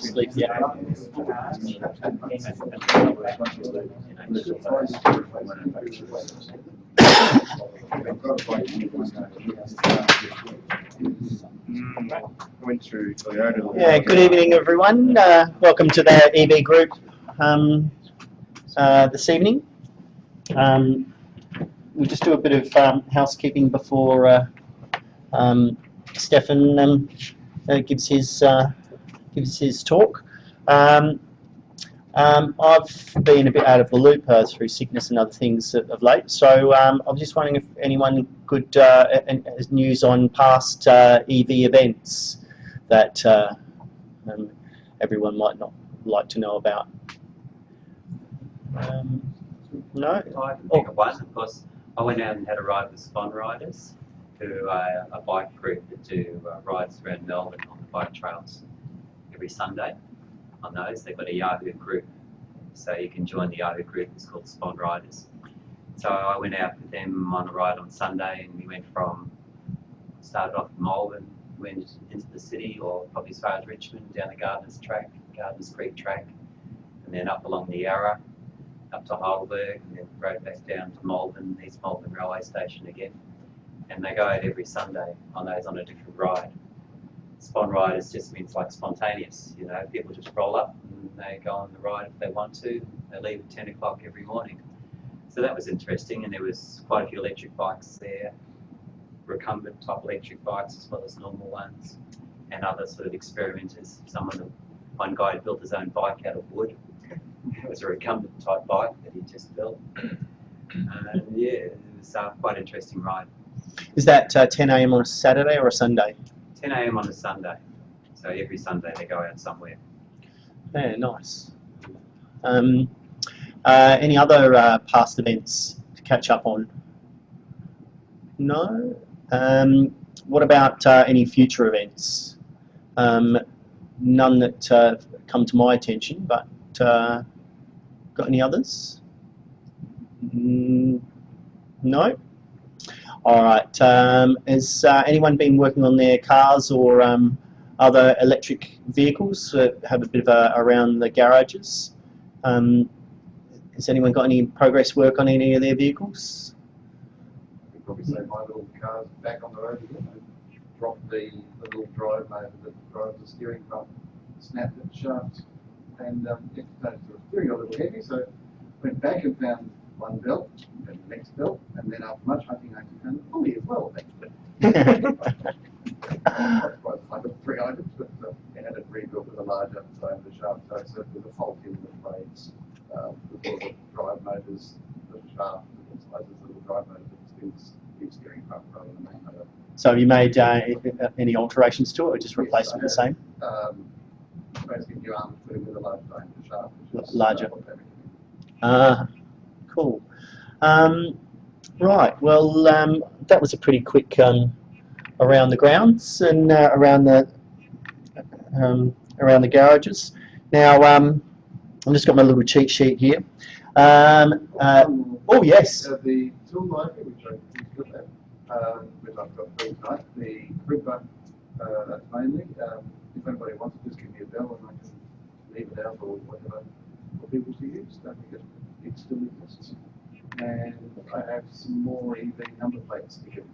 Sleep, yeah. Yeah, good evening everyone. Welcome to the EV group this evening. We'll just do a bit of housekeeping before Stefan gives his talk. I've been a bit out of the loop through sickness and other things of late, so I'm just wondering if anyone could has news on past EV events that everyone might not like to know about. No? I can think of one. Of course, I went out and had a ride with Smolenaers, who are a bike group that do rides around Melbourne on the bike trails every Sunday. On those, they've got a Yahoo group, so you can join the Yahoo group. It's called Smolenaers. So I went out with them on a ride on Sunday, and we went started off in Melbourne, went into the city, or probably as far as Richmond, down the Gardens Creek track, and then up along the Yarra, up to Heidelberg, and then rode back down to Melbourne, East Melbourne railway station again. And they go out every Sunday on a different ride. Spon riders just means like spontaneous, you know, people just roll up and they go on the ride if they want to. They leave at 10 o'clock every morning. So that was interesting, and there was quite a few electric bikes there, recumbent type electric bikes as well as normal ones, and other sort of experimenters. One guy had built his own bike out of wood. It was a recumbent type bike that he just built. And yeah, it was quite an interesting ride. Is that 10 a.m. on a Saturday or a Sunday? 10 a.m. on a Sunday. So every Sunday they go out somewhere. Yeah, nice. Any other past events to catch up on? No? What about any future events? None that come to my attention, but got any others? No? Alright, has anyone been working on their cars or other electric vehicles? Have a bit of around the garages? Has anyone got any progress work on any of their vehicles? I could probably say my little car's back on the road again. I dropped the little drive motor that drives the steering pump, snapped its shaft, and it started to steering a little heavy, so went back and found one belt, and the next belt, and then after much hunting I found the pulley as well, thankfully. I got 3 items, but it had it rebuilt with a larger diameter shaft, so it's with a fault in the blades, the drive motors, the shaft, the little drive motor that spins the steering pump rather than the main motor. So have you made any alterations to it, or just replaced it the same? Basically new arm with a large diameter shaft. Larger. Cool. Right, well, that was a pretty quick around the grounds and around the garages. Now, I've just got my little cheat sheet here. Oh yes. The tool library, which I got that, which I've got through tonight. The Gripper, that's mainly. If anybody wants it, just give me a bell and I can leave it out or whatever for people to use. Don't think it still exists. And I have some more EV number plate stickers.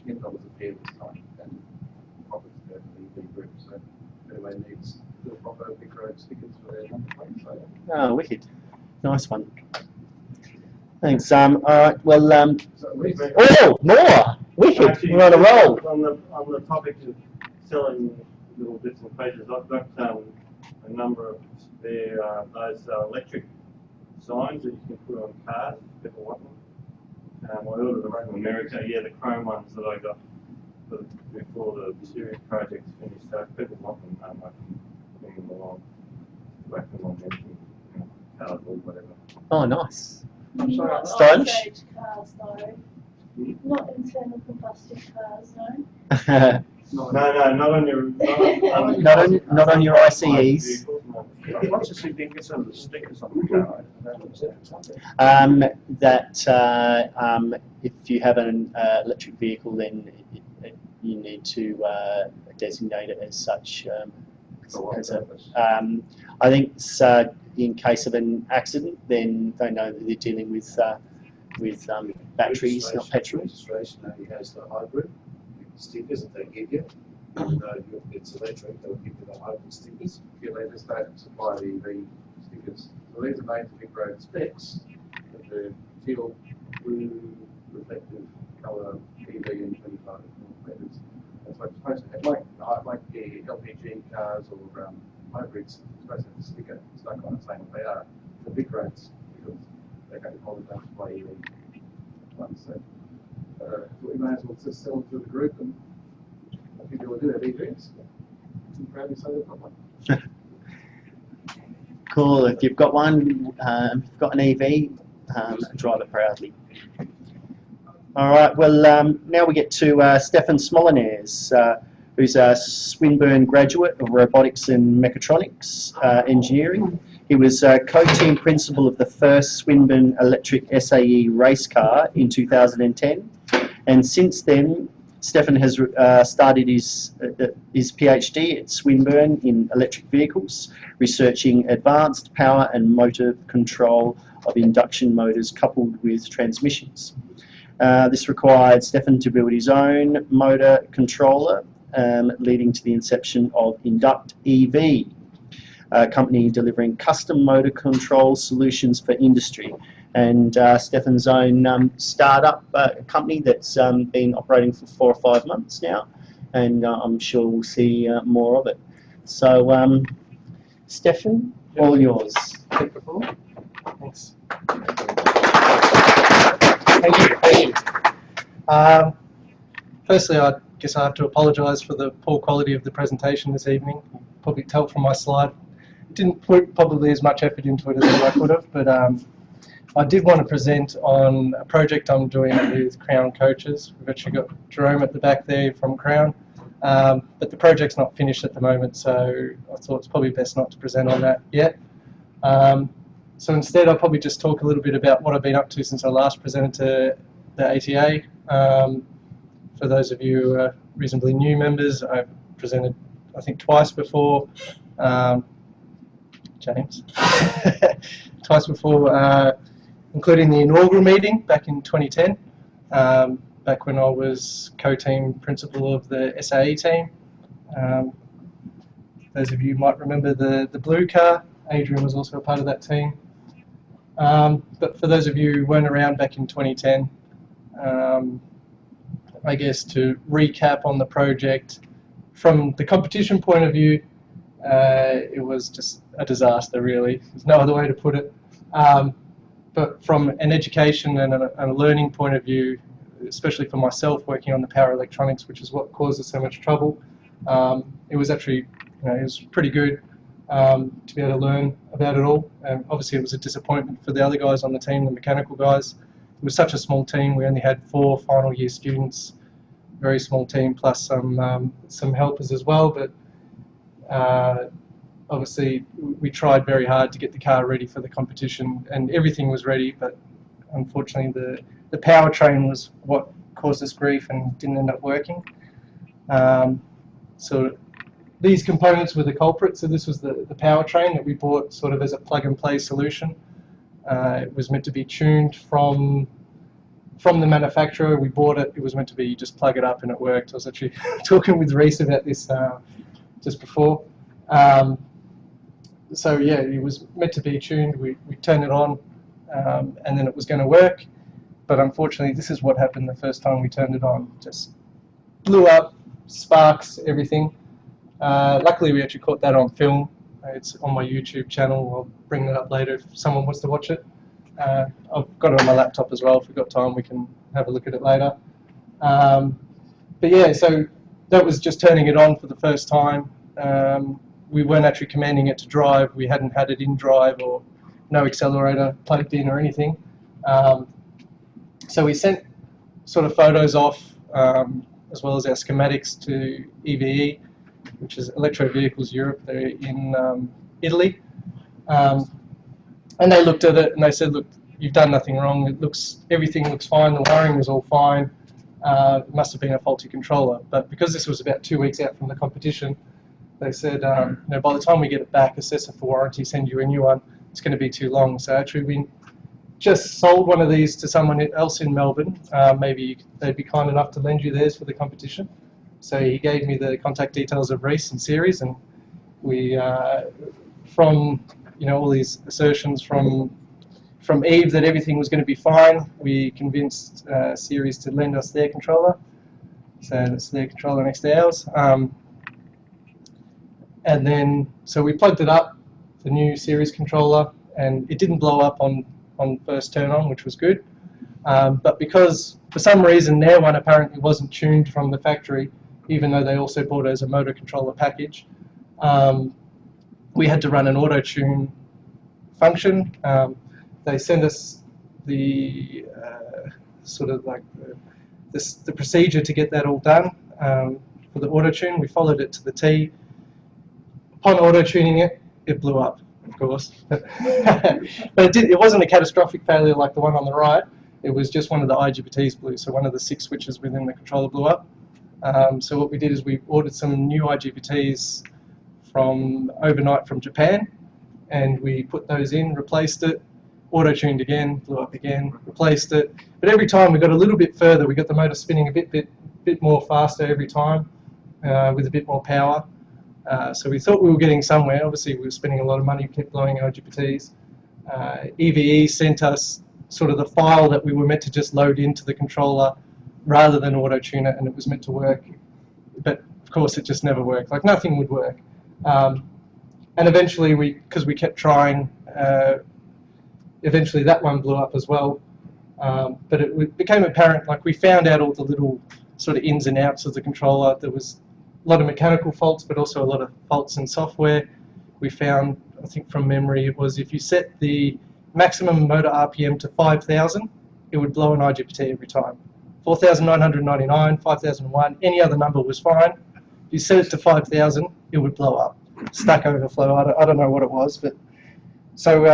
$10 a pair this time, and profits go to the EV group. So if anyone needs the proper big road stickers for their number plates, so. Oh, wicked. Nice one. Thanks. All right. Well. Oh, more. Wicked. Actually, we're on a roll. On the topic of selling little bits and pieces, I've got a number of those electric signs that you can put on cars if people want them. I ordered them from America. Yeah, the chrome ones that I got before the series project's finished. So if people want them, I can bring them along, whack them on anything, cars or whatever. Oh, nice. I'm sorry. Stylish. Cars, though. Not internal combustion cars, no. No, not on your. Not on your ICEs. What's the significance of the stickers on the car? If you have an electric vehicle, then you need to designate it as such For what as a, purpose? I think it's, in case of an accident, then they know that they're dealing with batteries, not petrol. Registration only has the hybrid stickers that they give you. Even though it's electric, they'll give you the hybrid stickers. Yeah, they just don't supply the EV stickers. So these are made to big road specs, with the teal, blue, reflective colour EV in 25 metres. That's what it's supposed to have. Like the LPG cars or hybrids, it's supposed to have a sticker stuck on it saying what they are. The big roads, because they don't hold it supply EV ones. So we may as well just sell them to the group, and if people will do their EVs, and proudly say they've got one. Cool. If you've got one, if you've got an EV, drive it proudly. All right. Well, now we get to Stefan Smolenaers, who's a Swinburne graduate of Robotics and Mechatronics Engineering. He was co-team principal of the first Swinburne Electric SAE race car in 2010, and since then, Stefan has started his PhD at Swinburne in electric vehicles, researching advanced power and motor control of induction motors coupled with transmissions. This required Stefan to build his own motor controller, leading to the inception of InductEV, a company delivering custom motor control solutions for industry. And Stefan's own startup company that's been operating for 4 or 5 months now, and I'm sure we'll see more of it. So, Stefan, all yours. Thanks. Thank you. Firstly, I guess I have to apologise for the poor quality of the presentation this evening. You can probably tell from my slide. Didn't put probably as much effort into it as I could have, but I did want to present on a project I'm doing with Crown Coaches. We've actually got Jerome at the back there from Crown, but the project's not finished at the moment, so I thought it's probably best not to present on that yet. So instead, I'll probably just talk a little bit about what I've been up to since I last presented to the ATA. For those of you who are reasonably new members, I've presented, I think, twice before. James. Twice before, including the inaugural meeting back in 2010, back when I was co-team principal of the SAE team. Those of you might remember the blue car. Adrian was also a part of that team. But for those of you who weren't around back in 2010, I guess to recap on the project, from the competition point of view, it was just a disaster, really. There's no other way to put it. But from an education and a learning point of view, especially for myself working on the power electronics, which is what caused us so much trouble, it was actually, it was pretty good to be able to learn about it all. Obviously, it was a disappointment for the other guys on the team, the mechanical guys. It was such a small team. We only had 4 final year students, very small team, plus some helpers as well. But obviously, we tried very hard to get the car ready for the competition, and everything was ready. But unfortunately, the powertrain was what caused us grief and didn't end up working. So these components were the culprit. So this was the powertrain that we bought sort of as a plug-and-play solution. It was meant to be tuned from the manufacturer. We bought it. It was meant to be, you just plug it up and it worked. I was actually talking with Reese about this just before. So yeah, it was meant to be tuned. We turned it on, and then it was going to work. But unfortunately, this is what happened the first time we turned it on. Just blew up, sparks, everything. Luckily, we actually caught that on film. It's on my YouTube channel. I'll bring that up later if someone wants to watch it. I've got it on my laptop as well. If we've got time, we can have a look at it later. But yeah, so that was just turning it on for the first time. We weren't actually commanding it to drive. We hadn't had it in drive or no accelerator plugged in or anything. So we sent sort of photos off, as well as our schematics, to EVE, which is Electro Vehicles Europe. They're in Italy. And they looked at it and they said, look, you've done nothing wrong. Everything looks fine. The wiring was all fine. It must have been a faulty controller. But because this was about 2 weeks out from the competition, they said, you know, by the time we get it back, assess it for warranty, send you a new one, it's going to be too long. So actually we just sold one of these to someone else in Melbourne. Maybe they'd be kind enough to lend you theirs for the competition. So he gave me the contact details of Reese and Series, and we, from, you know, all these assertions from Eve that everything was going to be fine, we convinced Series to lend us their controller. So that's their controller next to ours. And then, so we plugged it up, the new Series controller, and it didn't blow up on first turn on, which was good. But because, for some reason, their one apparently wasn't tuned from the factory, even though they also bought it as a motor controller package, we had to run an auto-tune function. They sent us the sort of like the procedure to get that all done for the auto-tune. We followed it to the T. Upon auto-tuning it, it blew up, of course. But it wasn't a catastrophic failure like the one on the right. It was just one of the IGBTs blew, so one of the 6 switches within the controller blew up. So what we did is we ordered some new IGBTs overnight from Japan, and we put those in, replaced it, auto-tuned again, blew up again, replaced it. But every time we got a little bit further, we got the motor spinning a bit more faster every time, with a bit more power. So we thought we were getting somewhere. Obviously, we were spending a lot of money, kept blowing IGBTs. EVE sent us sort of the file that we were meant to just load into the controller rather than auto-tune it, and it was meant to work. But of course, it just never worked. Like, nothing would work. And eventually, because we kept trying, eventually that one blew up as well. But it became apparent, like, we found out all the little sort of ins and outs of the controller. There was a lot of mechanical faults, but also a lot of faults in software. We found, I think from memory, it was if you set the maximum motor RPM to 5,000, it would blow an IGBT every time. 4,999, 5,001, any other number was fine. If you set it to 5,000, it would blow up. Stack overflow, I don't know what it was. But so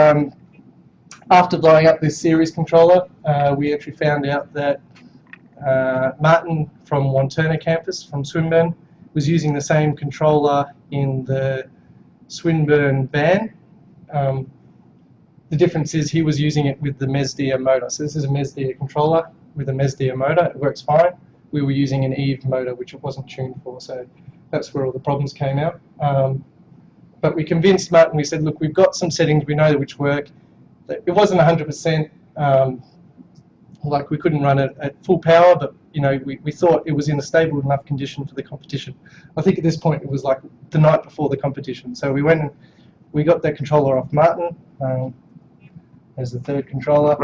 after blowing up this Series controller, we actually found out that Martin from Wantirna campus, from Swinburne, was using the same controller in the Swinburne van. The difference is he was using it with the Mesdia motor. So this is a Mesdia controller with a Mesdia motor. It works fine. We were using an Eve motor, which it wasn't tuned for. So that's where all the problems came out. But we convinced Martin, we said, look, we've got some settings, we know which work. It wasn't 100%, like we couldn't run it at full power, but you know, we thought it was in a stable enough condition for the competition. I think at this point it was like the night before the competition. So we went and we got that controller off Martin as the third controller,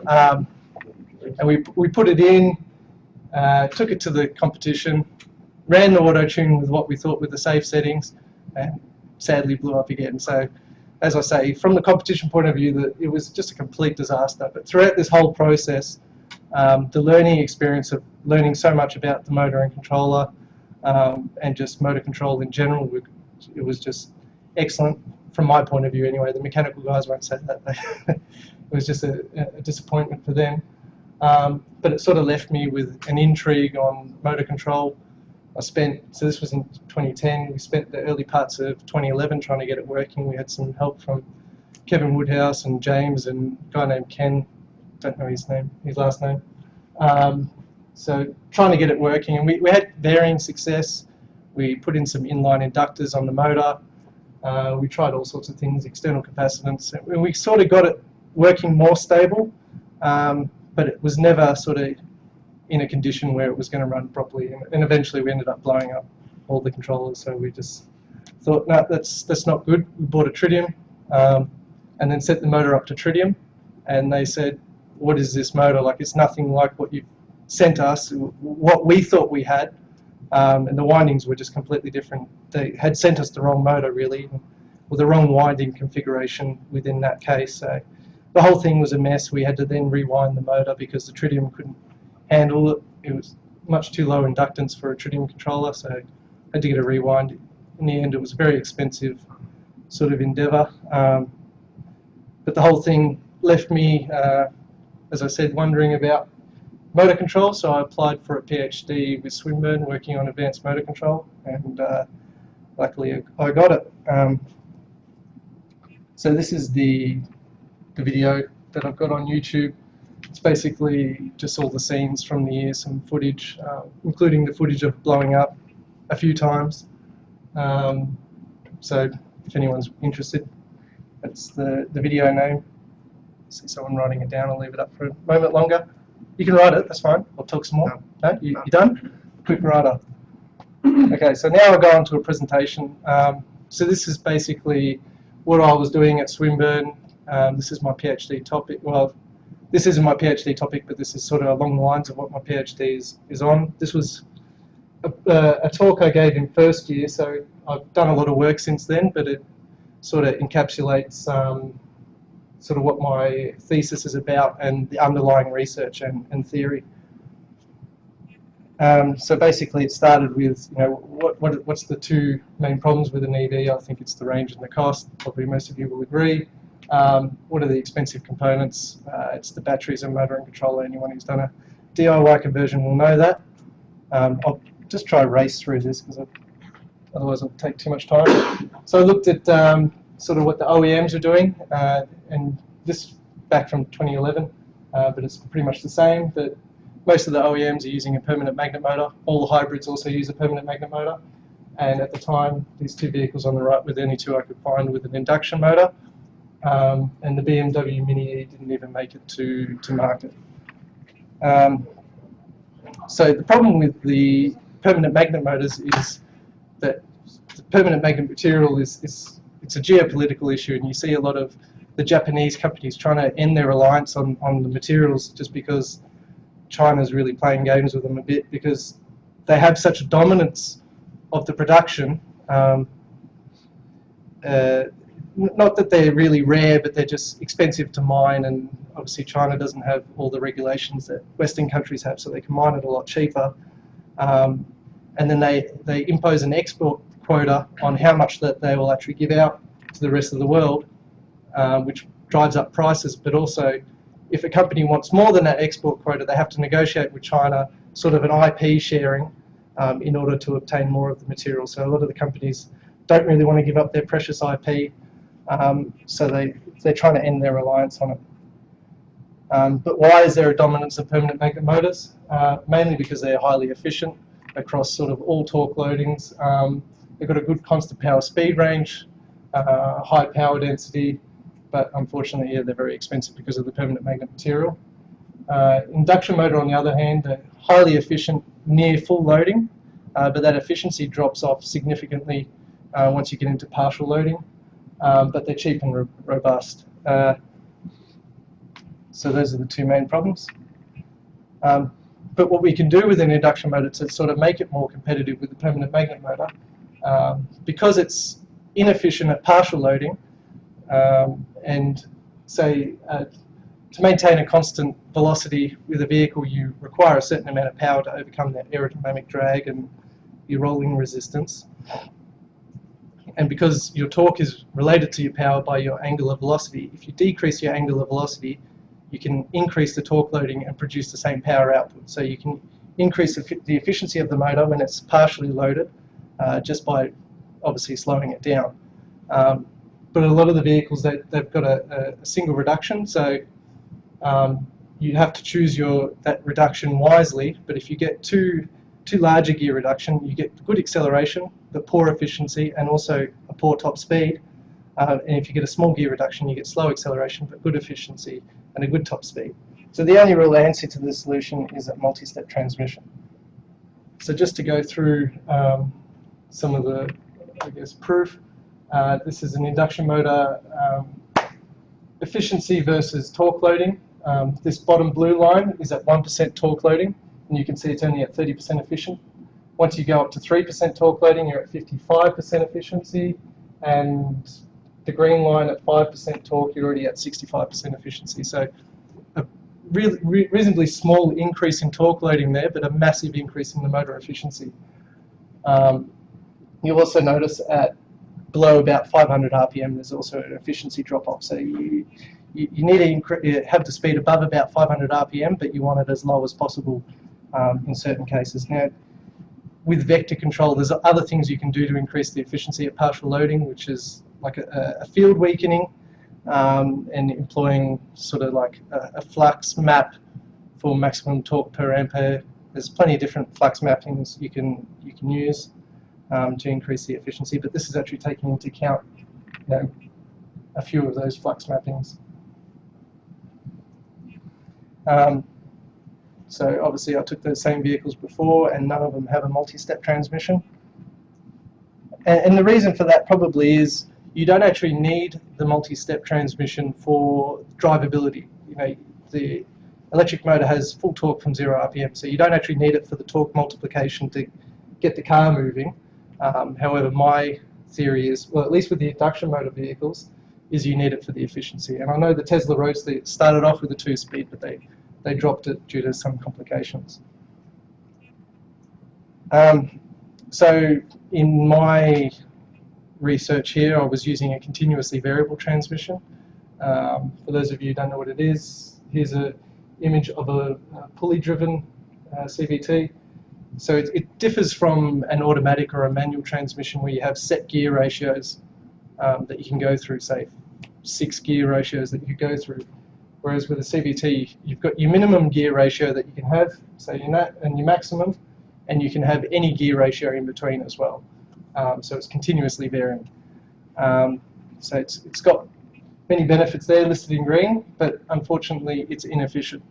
and we put it in, took it to the competition, ran the auto-tune with what we thought were the safe settings, and sadly blew up again. So as I say, from the competition point of view, it was just a complete disaster. But throughout this whole process, the learning experience of learning so much about the motor and controller, and just motor control in general, it was just excellent from my point of view anyway. The mechanical guys won't say that. It was just a disappointment for them. But it sort of left me with an intrigue on motor control. So this was in 2010, we spent the early parts of 2011 trying to get it working. We had some help from Kevin Woodhouse and James and a guy named Ken, don't know his last name. So trying to get it working, and we had varying success. We put in some inline inductors on the motor. We tried all sorts of things, external capacitance, and we sort of got it working more stable, but it was never sort of in a condition where it was going to run properly, and eventually we ended up blowing up all the controllers. So we just thought, no, that's not good. We bought a tritium, and then set the motor up to tritium, and they said, what is this motor? Like, it's nothing like what you sent us, what we thought we had, and the windings were just completely different. They had sent us the wrong motor, really, or the wrong winding configuration within that case. So the whole thing was a mess. We had to then rewind the motor because the tritium couldn't handle it. It was much too low inductance for a tritium controller, so I had to get a rewind. In the end, it was a very expensive sort of endeavour, but the whole thing left me, as I said, wondering about motor control. So I applied for a PhD with Swinburne, working on advanced motor control, and luckily I got it. So this is the video that I've got on YouTube. It's basically just all the scenes from the year, some footage, including the footage of blowing up a few times. So if anyone's interested, that's the video name. I see someone writing it down. I'll leave it up for a moment longer. You can write it, that's fine. I'll talk some more. No? You done? Quick writer. Okay, so now I'll go on to a presentation. So this is basically what I was doing at Swinburne. This is my PhD topic. Well, this isn't my PhD topic, but this is sort of along the lines of what my PhD is on. This was a talk I gave in first year, so I've done a lot of work since then, but it sort of encapsulates sort of what my thesis is about and the underlying research and theory. So basically it started with, you know, what's the two main problems with an EV? I think it's the range and the cost. Probably most of you will agree. What are the expensive components? It's the batteries and motor and controller. Anyone who's done a DIY conversion will know that. I'll just try to race through this because otherwise it'll take too much time. So I looked at sort of what the OEMs are doing, and this back from 2011, but it's pretty much the same. That most of the OEMs are using a permanent magnet motor. All the hybrids also use a permanent magnet motor. And at the time, these two vehicles on the right were the only two I could find with an induction motor. And the BMW Mini E didn't even make it to market. So the problem with the permanent magnet motors is that the permanent magnet material it's a geopolitical issue, and you see a lot of the Japanese companies trying to end their reliance on the materials just because China's really playing games with them a bit, because they have such a dominance of the production. Not that they're really rare, but they're just expensive to mine, and obviously China doesn't have all the regulations that Western countries have, so they can mine it a lot cheaper. And then they impose an export quota on how much that they will actually give out to the rest of the world, which drives up prices. But also, if a company wants more than that export quota, they have to negotiate with China sort of an IP sharing in order to obtain more of the material. So a lot of the companies don't really want to give up their precious IP, so they're trying to end their reliance on it. But why is there a dominance of permanent magnet motors? Mainly because they're highly efficient across sort of all torque loadings. They've got a good constant power speed range, high power density, but unfortunately, yeah, they're very expensive because of the permanent magnet material. Induction motor, on the other hand, are highly efficient near full loading, but that efficiency drops off significantly once you get into partial loading, but they're cheap and robust. So those are the two main problems. But what we can do with an induction motor to sort of make it more competitive with the permanent magnet motor, because it's inefficient at partial loading, and say to maintain a constant velocity with a vehicle, you require a certain amount of power to overcome that aerodynamic drag and your rolling resistance. And because your torque is related to your power by your angular velocity, if you decrease your angular velocity, you can increase the torque loading and produce the same power output. So you can increase the efficiency of the motor when it's partially loaded, just by obviously slowing it down. But a lot of the vehicles, they've got a single reduction, so you have to choose that reduction wisely. But if you get too large a gear reduction, you get good acceleration, but poor efficiency, and also a poor top speed. And if you get a small gear reduction, you get slow acceleration, but good efficiency and a good top speed. So the only real answer to this solution is a multi-step transmission. So just to go through some of the, I guess, proof. This is an induction motor efficiency versus torque loading. This bottom blue line is at 1% torque loading, and you can see it's only at 30% efficient. Once you go up to 3% torque loading, you're at 55% efficiency, and the green line at 5% torque, you're already at 65% efficiency. So a reasonably small increase in torque loading there, but a massive increase in the motor efficiency. You'll also notice at below about 500 RPM, there's also an efficiency drop-off. So you need to have the speed above about 500 RPM, but you want it as low as possible in certain cases. Now, with vector control, there's other things you can do to increase the efficiency at partial loading, which is like a field weakening, and employing sort of like a flux map for maximum torque per ampere. There's plenty of different flux mappings you can use to increase the efficiency, but this is actually taking into account, you know, a few of those flux mappings. So obviously I took those same vehicles before, and none of them have a multi-step transmission. And the reason for that probably is you don't actually need the multi-step transmission for drivability. You know, the electric motor has full torque from 0 RPM, so you don't actually need it for the torque multiplication to get the car moving. However, my theory is, well, at least with the induction motor vehicles, is you need it for the efficiency. And I know the Tesla Roadster started off with a 2-speed, but they dropped it due to some complications. So in my research here, I was using a continuously variable transmission. For those of you who don't know what it is, here's an image of a pulley-driven CVT. So it differs from an automatic or a manual transmission where you have set gear ratios that you can go through, say 6 gear ratios that you go through. Whereas with a CVT, you've got your minimum gear ratio that you can have, say and your maximum, and you can have any gear ratio in between as well. So it's continuously varying. So it's got many benefits there listed in green, but unfortunately it's inefficient.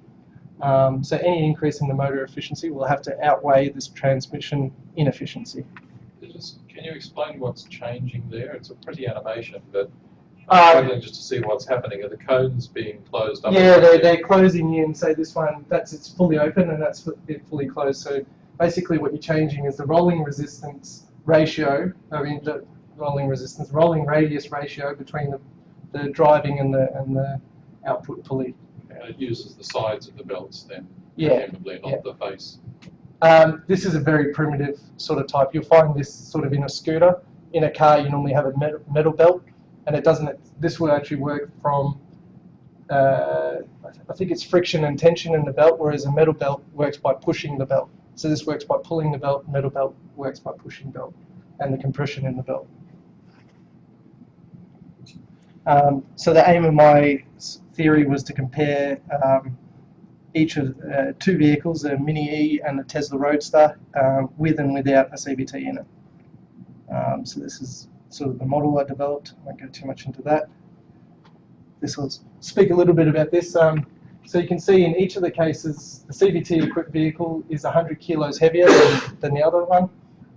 So any increase in the motor efficiency will have to outweigh this transmission inefficiency. Can you explain what's changing there? It's a pretty animation, but struggling just to see what's happening. Are the cones being closed up? Yeah, they're closing in. So this one, it's fully open, and that's it fully closed. So basically what you're changing is the rolling resistance ratio, rolling radius ratio between the driving and the output pulley. It uses the sides of the belts then, yeah, presumably, not the face. This is a very primitive sort of type. You'll find this sort of in a scooter. In a car, you normally have a metal belt, and it doesn't. This will actually work from, I think it's friction and tension in the belt, whereas a metal belt works by pushing the belt. So this works by pulling the belt. Metal belt works by pushing belt, and the compression in the belt. So the aim of my theory was to compare each of 2 vehicles, the Mini E and the Tesla Roadster, with and without a CVT in it. So this is sort of the model I developed. I won't go too much into that. This will speak a little bit about this. So you can see in each of the cases, the CVT equipped vehicle is 100 kilos heavier than the other one.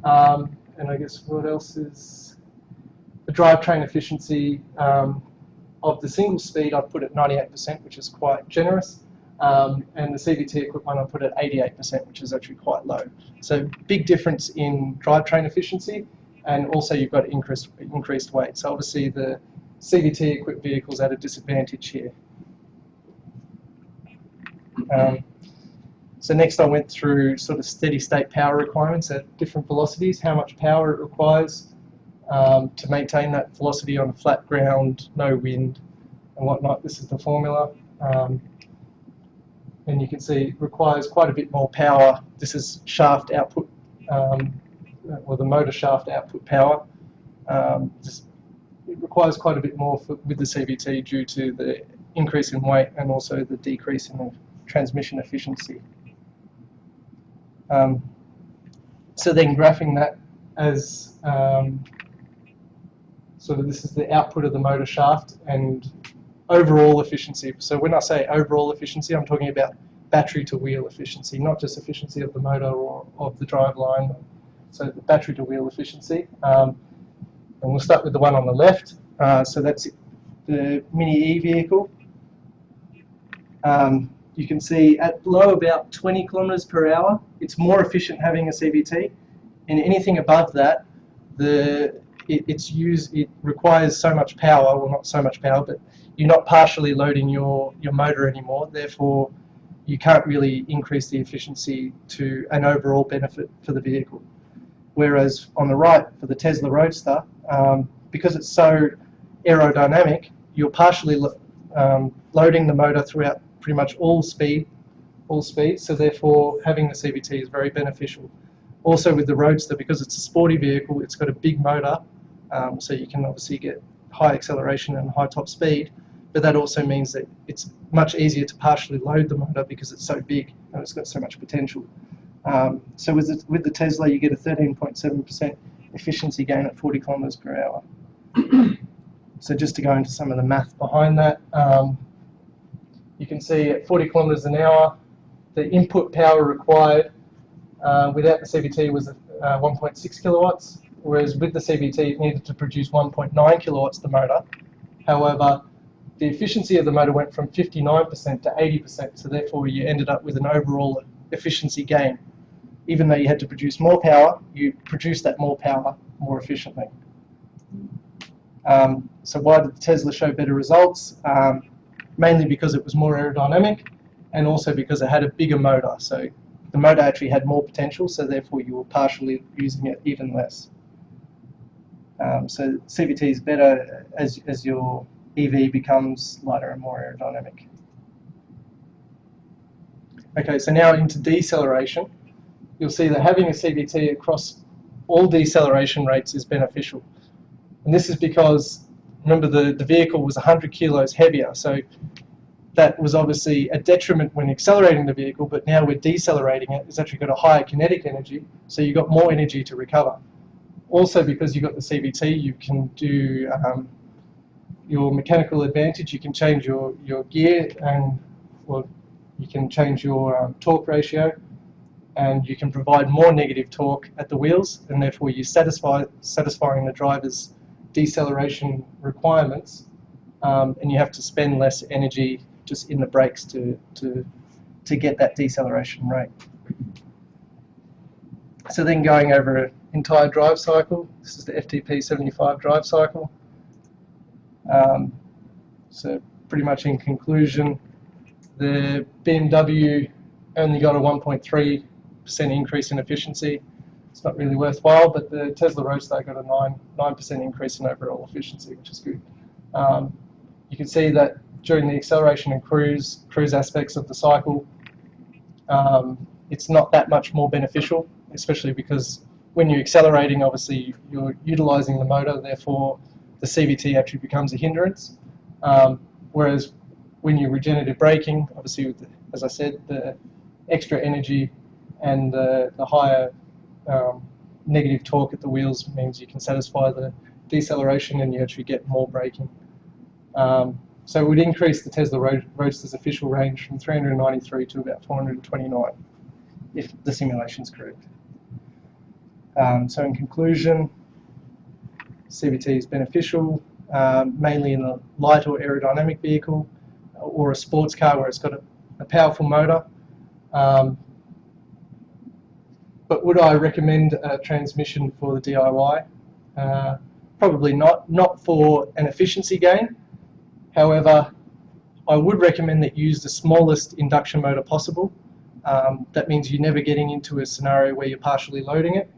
And I guess what else is the drivetrain efficiency of the single speed I put at 98%, which is quite generous. And the CVT equipped one I put at 88%, which is actually quite low. So big difference in drivetrain efficiency, and also you've got increased weight. So obviously the CVT equipped vehicle's at a disadvantage here. So next I went through sort of steady state power requirements at different velocities, how much power it requires to maintain that velocity on flat ground, no wind and whatnot. This is the formula. And you can see it requires quite a bit more power. This is shaft output, or the motor shaft output power. It requires quite a bit more with the CVT due to the increase in weight and also the decrease in the transmission efficiency. So then graphing that as sort of this is the output of the motor shaft and overall efficiency. So when I say overall efficiency, I'm talking about battery to wheel efficiency, not just efficiency of the motor or of the driveline. So the battery to wheel efficiency. And we'll start with the one on the left. So that's the Mini E vehicle. You can see at below about 20 kilometers per hour, it's more efficient having a CVT. And anything above that, it requires so much power, well not so much power, but you're not partially loading your motor anymore, therefore you can't really increase the efficiency to an overall benefit for the vehicle. Whereas on the right, for the Tesla Roadster, because it's so aerodynamic, you're partially loading the motor throughout pretty much all speed, so therefore having the CVT is very beneficial. Also with the Roadster, because it's a sporty vehicle, it's got a big motor, so you can obviously get high acceleration and high top speed, but that also means that it's much easier to partially load the motor because it's so big and it's got so much potential. So with the Tesla, you get a 13.7% efficiency gain at 40 kilometers per hour. So just to go into some of the math behind that, you can see at 40 kilometers an hour, the input power required without the CVT was 1.6 kilowatts, whereas with the CVT it needed to produce 1.9 kilowatts, the motor. However, the efficiency of the motor went from 59% to 80%, so therefore you ended up with an overall efficiency gain. Even though you had to produce more power, you produced that more power more efficiently. So why did the Tesla show better results? Mainly because it was more aerodynamic, and also because it had a bigger motor. So the motor actually had more potential, so therefore you were partially using it even less. So CVT is better as your EV becomes lighter and more aerodynamic. Okay, so now into deceleration. You'll see that having a CVT across all deceleration rates is beneficial. And this is because, remember, the vehicle was 100 kilos heavier, so that was obviously a detriment when accelerating the vehicle, but now we're decelerating it. It's actually got a higher kinetic energy, so you've got more energy to recover. Also, because you've got the CVT, you can do your mechanical advantage. You can change your gear, and well, you can change your torque ratio, and you can provide more negative torque at the wheels, and therefore you're satisfying the driver's deceleration requirements, and you have to spend less energy just in the brakes to get that deceleration rate. So then going over an entire drive cycle, this is the FTP 75 drive cycle. So pretty much in conclusion, the BMW only got a 1.3% increase in efficiency. It's not really worthwhile, but the Tesla Roadster got a 9% increase in overall efficiency, which is good. You can see that during the acceleration and cruise aspects of the cycle, it's not that much more beneficial, especially because when you're accelerating, obviously you're utilizing the motor, therefore the CVT actually becomes a hindrance. Whereas when you're regenerative braking, obviously, with as I said, the extra energy and the higher negative torque at the wheels means you can satisfy the deceleration and you actually get more braking. So it would increase the Tesla Roadster's official range from 393 to about 429, if the simulation is correct. So in conclusion, CVT is beneficial, mainly in a light or aerodynamic vehicle, or a sports car where it's got a powerful motor. But would I recommend a transmission for the DIY? Probably not for an efficiency gain. However, I would recommend that you use the smallest induction motor possible. That means you're never getting into a scenario where you're partially loading it.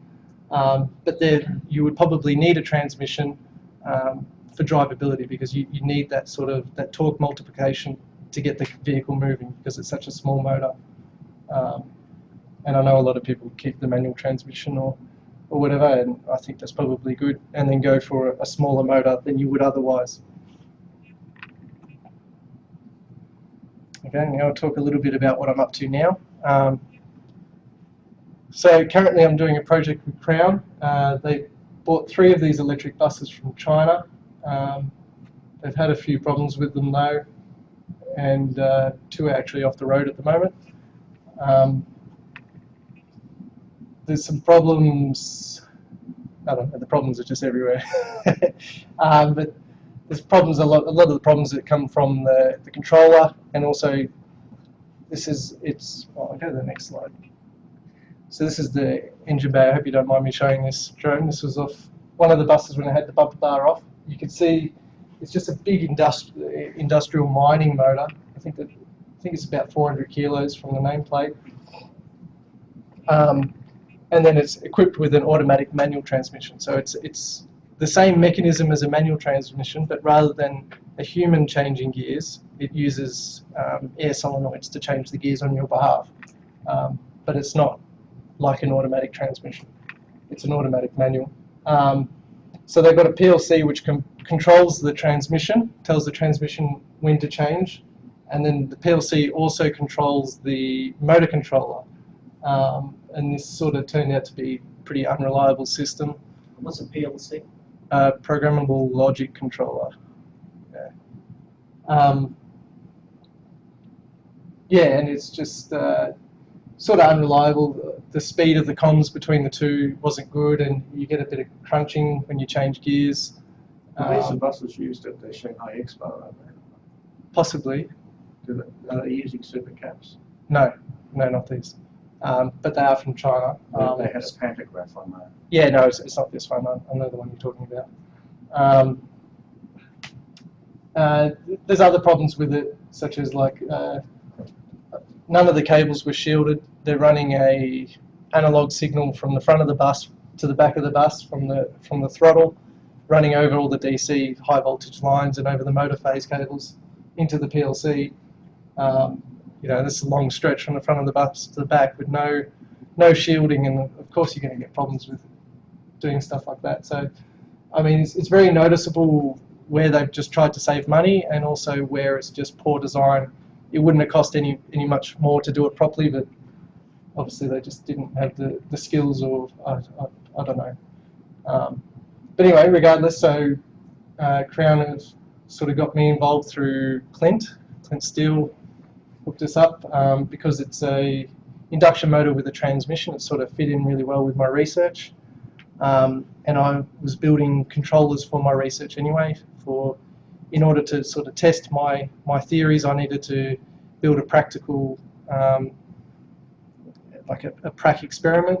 But then you would probably need a transmission for drivability, because you need that sort of torque multiplication to get the vehicle moving, because it's such a small motor. And I know a lot of people keep the manual transmission or whatever, and I think that's probably good, and then go for a smaller motor than you would otherwise. Okay, now I'll talk a little bit about what I'm up to now. So currently I'm doing a project with Crown. They bought 3 of these electric buses from China. They've had a few problems with them though, and 2 are actually off the road at the moment. There's some problems, I don't know, the problems are just everywhere. But there's problems, a lot of the problems that come from the controller, and also I'll go to the next slide. So this is the engine bay. I hope you don't mind me showing this drone. This was off one of the buses when I had the bumper bar off. You can see it's just a big industrial mining motor. I think it's about 400 kilos from the nameplate. And then it's equipped with an automatic manual transmission. So it's the same mechanism as a manual transmission, but rather than a human changing gears, it uses air solenoids to change the gears on your behalf. But it's not like an automatic transmission. It's an automatic manual. So they've got a PLC which controls the transmission, tells the transmission when to change, and then the PLC also controls the motor controller. And this sort of turned out to be a pretty unreliable system. What's a PLC? Programmable logic controller. Yeah. Yeah, and it's just sort of unreliable. The speed of the comms between the two wasn't good, and you get a bit of crunching when you change gears. These are buses used at the Shanghai Expo, aren't they? Possibly. Are they using supercaps? No, not these. But they are from China. They had a pantograph on there. Yeah, no, it's not this one. I know the one you're talking about. There's other problems with it, such as like none of the cables were shielded. They're running a analog signal from the front of the bus to the back of the bus from the throttle, running over all the DC high voltage lines and over the motor phase cables into the PLC. You know, this is a long stretch from the front of the bus to the back with no shielding, and of course you're going to get problems with doing stuff like that. So, I mean, it's very noticeable where they've just tried to save money, and also where it's just poor design. It wouldn't have cost any much more to do it properly, but obviously they just didn't have the skills, or I don't know. But anyway, regardless, so Crown have sort of got me involved through Clint Steele. Hooked us up because it's a induction motor with a transmission. It sort of fit in really well with my research, and I was building controllers for my research anyway. In order to sort of test my theories, I needed to build a practical, like a prac experiment.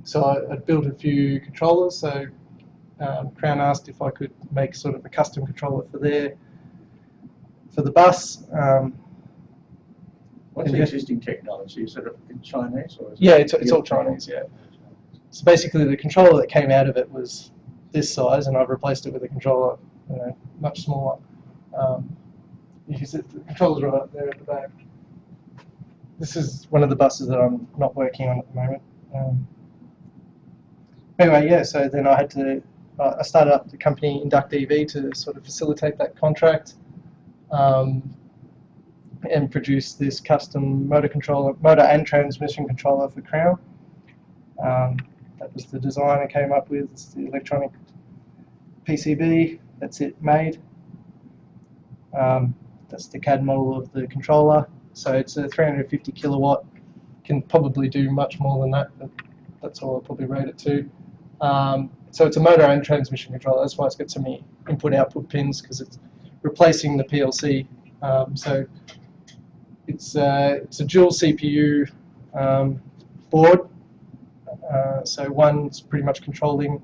So I built a few controllers. So Crown asked if I could make sort of a custom controller for the bus. What's the existing technology? Is it in Chinese? Or is yeah, it's all Chinese, yeah. So basically the controller that came out of it was this size, and I've replaced it with a controller, you know, much smaller. You can see the controller's right up there at the back. This is one of the buses that I'm not working on at the moment. Anyway, yeah, so then I had to, I started up the company InductEV to sort of facilitate that contract. And produce this custom motor and transmission controller for Crown. That was the design I came up with. It's the electronic PCB. That's it made. That's the CAD model of the controller. So it's a 350 kilowatt. Can probably do much more than that, but that's all I'll probably rate it to. So it's a motor and transmission controller. That's why it's got so many input-output pins, because it's replacing the PLC. So it's a dual CPU board. So one's pretty much controlling.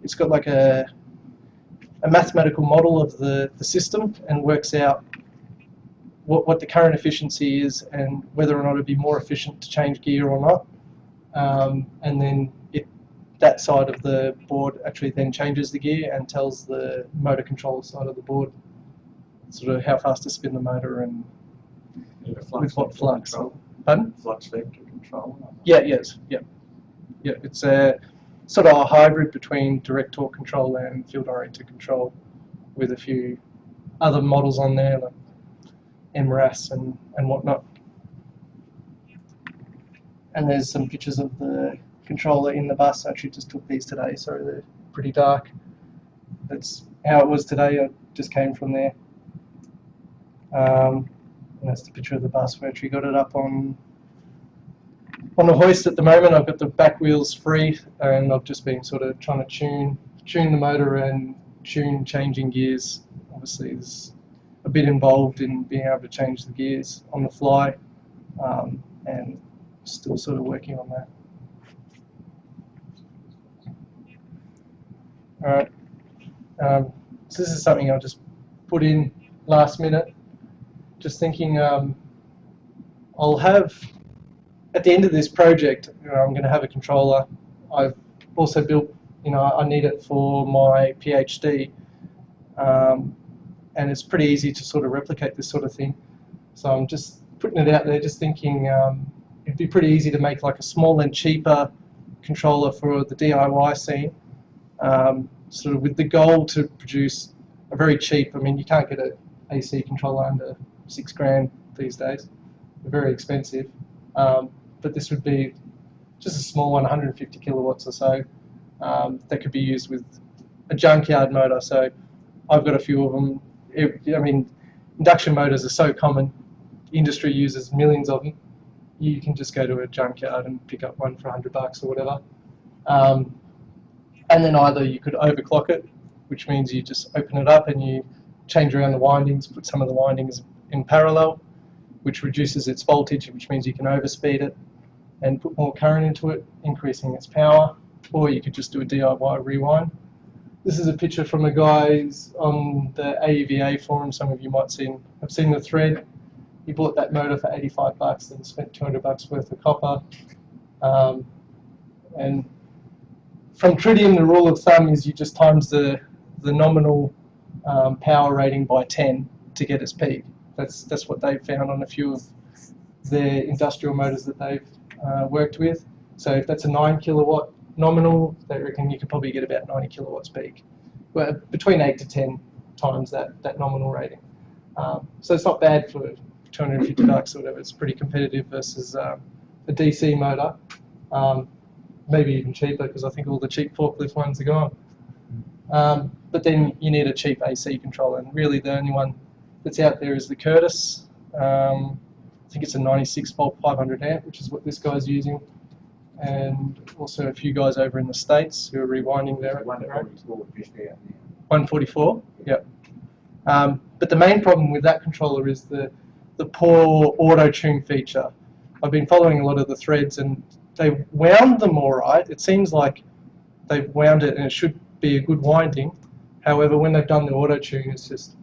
It's got like a mathematical model of the system, and works out what the current efficiency is and whether or not it'd be more efficient to change gear or not. And then that side of the board actually then changes the gear and tells the motor control side of the board sort of how fast to spin the motor and with what flux. Pardon? Flux vector control. Yeah, yes, yeah. Yeah, it's a sort of a hybrid between direct torque control and field-oriented control, with a few other models on there like MRAS and whatnot. And there's some pictures of the controller in the bus. I actually just took these today, so they're pretty dark. That's how it was today. I just came from there. And that's the picture of the bus. We actually got it up on the hoist at the moment. I've got the back wheels free, and I've just been sort of trying to tune the motor and tune changing gears. Obviously there's a bit involved in being able to change the gears on the fly, and still sort of working on that. Alright, so this is something I'll just put in last minute. Just thinking, I'll have, at the end of this project, I'm going to have a controller. I've also built, I need it for my PhD, and it's pretty easy to sort of replicate this sort of thing. So I'm just putting it out there, just thinking, it'd be pretty easy to make like a small and cheaper controller for the DIY scene, sort of with the goal to produce a very cheap, I mean, you can't get an AC controller under $6,000 these days. They're very expensive. But this would be just a small one, 150 kilowatts or so, that could be used with a junkyard motor. So I've got a few of them. I mean, induction motors are so common. Industry uses millions of them. You can just go to a junkyard and pick up one for $100 or whatever. And then either you could overclock it, which means you just open it up and you change around the windings, put some of the windings in parallel, which reduces its voltage, which means you can overspeed it and put more current into it, increasing its power. Or you could just do a DIY rewind. This is a picture from a guys on the AEVA forum. Some of you might have seen the thread. He bought that motor for $85 and spent $200 worth of copper. And from tritium, the rule of thumb is you just times the nominal power rating by 10 to get its peak. That's what they've found on a few of their industrial motors that they've worked with. So if that's a 9 kilowatt nominal, they reckon you could probably get about 90 kilowatts peak. Well, between 8 to 10 times that nominal rating. So it's not bad for $250 or whatever. It's pretty competitive versus a DC motor. Maybe even cheaper, because I think all the cheap forklift ones are gone. But then you need a cheap AC controller, and really the only one that's out there is the Curtis. I think it's a 96 volt 500 amp, which is what this guy's using, and also a few guys over in the States who are rewinding there. 144, yep. But the main problem with that controller is the poor auto-tune feature. I've been following a lot of the threads, and they wound them all right. It seems like they've wound it and it should be a good winding. However, when they've done the auto-tune, it's just,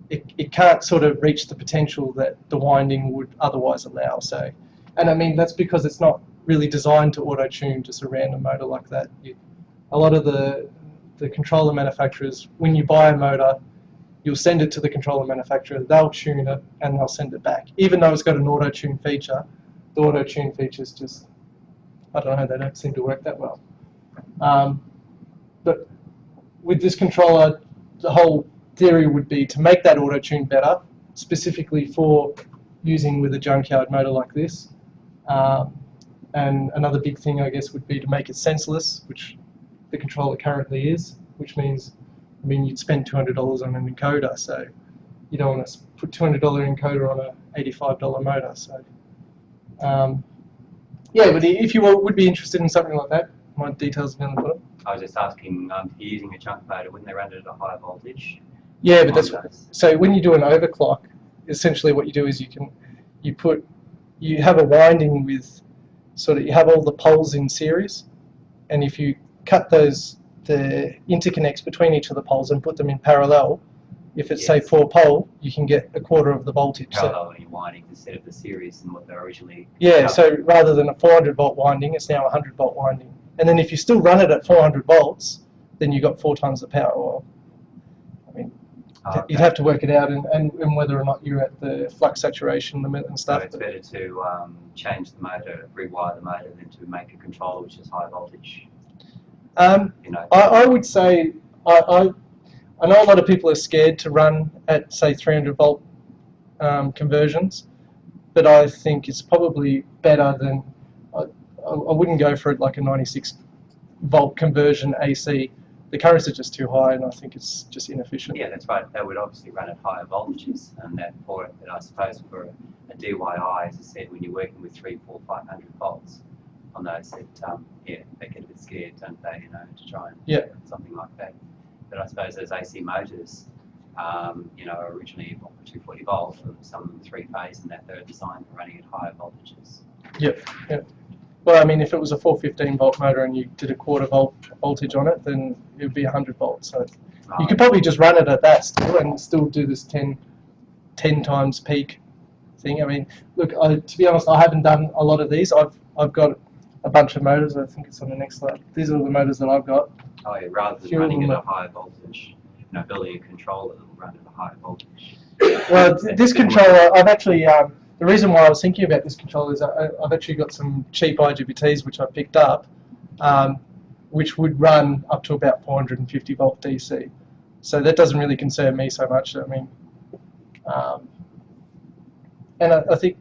it can't sort of reach the potential that the winding would otherwise allow. So, and I mean, that's because it's not really designed to auto-tune just a random motor like that. A lot of the controller manufacturers, when you buy a motor, you'll send it to the controller manufacturer, they'll tune it, and they'll send it back. Even though it's got an auto-tune feature, the auto-tune features just, I don't know, they don't seem to work that well. But with this controller, the whole theory would be to make that auto-tune better, specifically for using with a junkyard motor like this. And another big thing, I guess, would be to make it sensorless, which the controller currently is, which means, I mean, you'd spend $200 on an encoder, so you don't want to put $200 encoder on an $85 motor. So, yeah, but if you would be interested in something like that, my details have been on the bottom. I was just asking, if you're using a junk motor, wouldn't they run it at a higher voltage? Yeah, but that's so when you do an overclock, essentially what you do is you have a winding with sort of, you have all the poles in series, and if you cut the interconnects between each of the poles and put them in parallel, if it's say 4 pole, you can get a quarter of the voltage. Parallel winding instead of the series and what they're originally. Yeah, so rather than a 400 volt winding, it's now a 100 volt winding. And then if you still run it at 400 volts, then you got 4 times the power. Well, I mean, you'd have to work it out, and whether or not you're at the flux saturation limit and stuff. So it's better to change the motor, rewire the motor, than to make a controller which is high voltage. You know. I would say, I know a lot of people are scared to run at, say, 300 volt conversions, but I think it's probably better than, I wouldn't go for it like a 96 volt conversion AC. The currents are just too high, and I think it's just inefficient. Yeah, that's right. They would obviously run at higher voltages, and that for it. But I suppose for a DIY, as I said, when you're working with 300, 400, 500 volts on those, yeah, they get a bit scared, don't they? You know, to try and something like that. But I suppose those AC motors, you know, are originally 240 volt, some of them 3-phase, and that they're designed for running at higher voltages. Yep. Yep. Well, I mean, if it was a 415 volt motor and you did a quarter volt voltage on it, then it would be 100 volts. So you could probably just run it at that still and still do this 10 times peak thing. I mean, look, to be honest, I haven't done a lot of these. I've got a bunch of motors. I think it's on the next slide. These are the motors that I've got. Oh yeah, rather than running at a higher voltage, you know, building a controller that will run at a higher voltage. Well, this controller, I've actually the reason why I was thinking about this controller is I've actually got some cheap IGBTs which I picked up, which would run up to about 450 volt DC. So that doesn't really concern me so much. I mean, and I think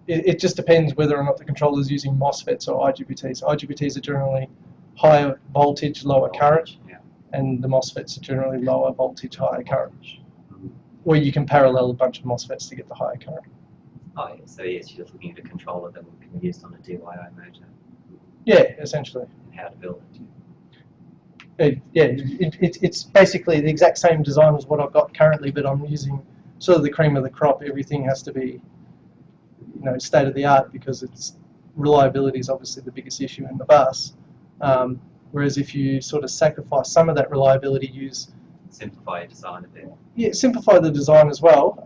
it just depends whether or not the controller is using MOSFETs or IGBTs. IGBTs are generally higher voltage, lower current, and the MOSFETs are generally lower voltage, higher current. Or you can parallel a bunch of MOSFETs to get the higher current. Oh, yeah. So yes, you're just looking at a controller that can be used on a DYO motor. Yeah, essentially. And how to build it. It's basically the exact same design as what I've got currently, but I'm using sort of the cream of the crop. Everything has to be, you know, state of the art, because it's reliability is obviously the biggest issue in the bus. Whereas if you sort of sacrifice some of that reliability, simplify your design a bit. Yeah, simplify the design as well.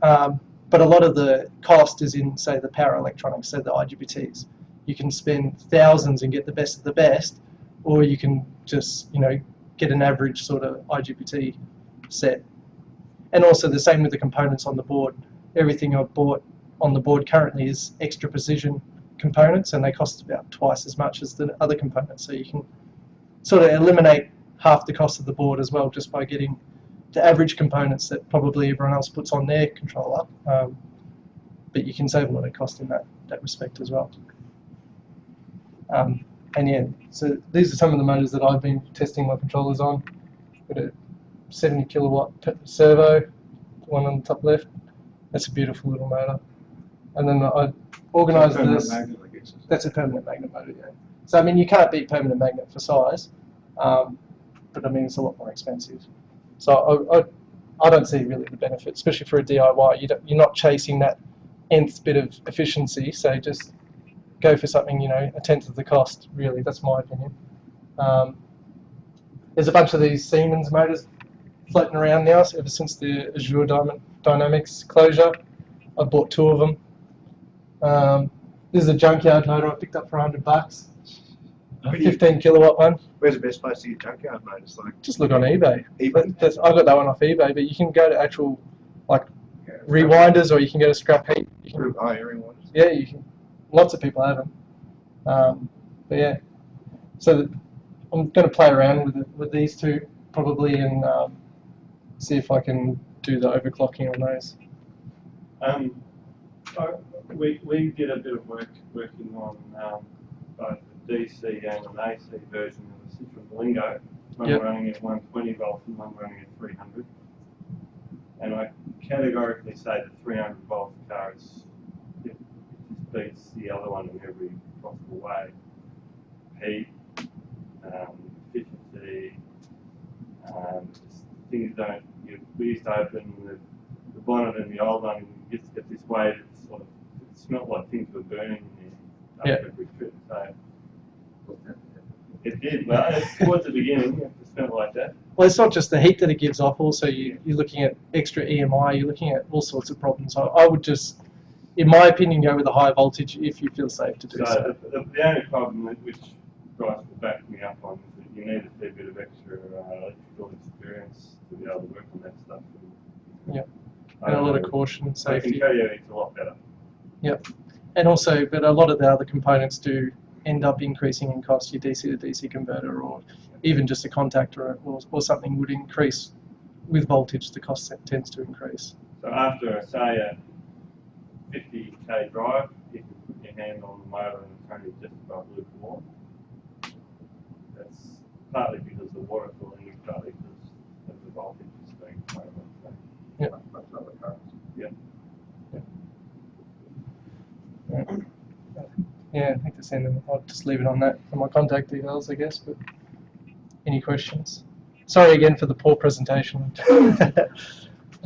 But a lot of the cost is in, say, the power electronics, so the IGBTs. You can spend thousands and get the best of the best, or you can just, you know, get an average sort of IGBT set. And also the same with the components on the board. Everything I've bought on the board currently is extra precision components, and they cost about twice as much as the other components. So you can sort of eliminate half the cost of the board as well, just by getting the average components that probably everyone else puts on their controller. But you can save a lot of cost in that respect as well. And yeah, so these are some of the motors that I've been testing my controllers on. Got a 70 kilowatt servo, one on the top left. That's a beautiful little motor. And then I organised this. That's a permanent magnet motor, yeah. So I mean, you can't beat permanent magnet for size, but I mean, it's a lot more expensive. So I don't see really the benefit, especially for a DIY. You're not chasing that nth bit of efficiency, so just go for something, you know, a tenth of the cost, really. That's my opinion. There's a bunch of these Siemens motors floating around now, ever since the Azure Dynamics closure. I've bought 2 of them. This is a junkyard motor I picked up for $100. A 15 kilowatt one. Where's the best place to get junkyard motors? Like, just look on eBay. eBay? I got that one off eBay, but you can go to actual like rewinders, or you can go to scrap heap. Rewinders. Yeah, you can. Lots of people have them. But yeah, so I'm going to play around with these 2 probably, and see if I can do the overclocking on those. We did a bit of working on both the DC and an AC version of the Citroen Berlingo, one running at 120 volts and one running at 300. And I categorically say the 300 volt car it just beats the other one in every possible way. Heat, efficiency, things don't. We used to open the bonnet in the old one, and you just get this way that sort of it smelled like things were burning in there after every trip. So it did. Well, towards the beginning, it smelled like that. Well, it's not just the heat that it gives off. Also, you're looking at extra EMI. You're looking at all sorts of problems. So I would just, in my opinion, go with a high voltage if you feel safe to do so. The only problem which Bryce will back me up on is that you need a fair bit of extra electrical experience to be able to work on that stuff. Yeah, and a lot of caution and safety. I can tell you it's a lot better. Yep, and also, but a lot of the other components do end up increasing in cost. Your DC to DC converter, or even just a contactor, or something would increase with voltage. The cost tends to increase. So after, say, a 50k drive, you can put your hand on the motor and it's only just above lukewarm. That's partly because of the water cooling, partly because of the voltage is being played on. Yeah. Much lower currents. Yeah. Yeah, I think that's it. I'll just leave it on that for my contact details, I guess. But any questions? Sorry again for the poor presentation. I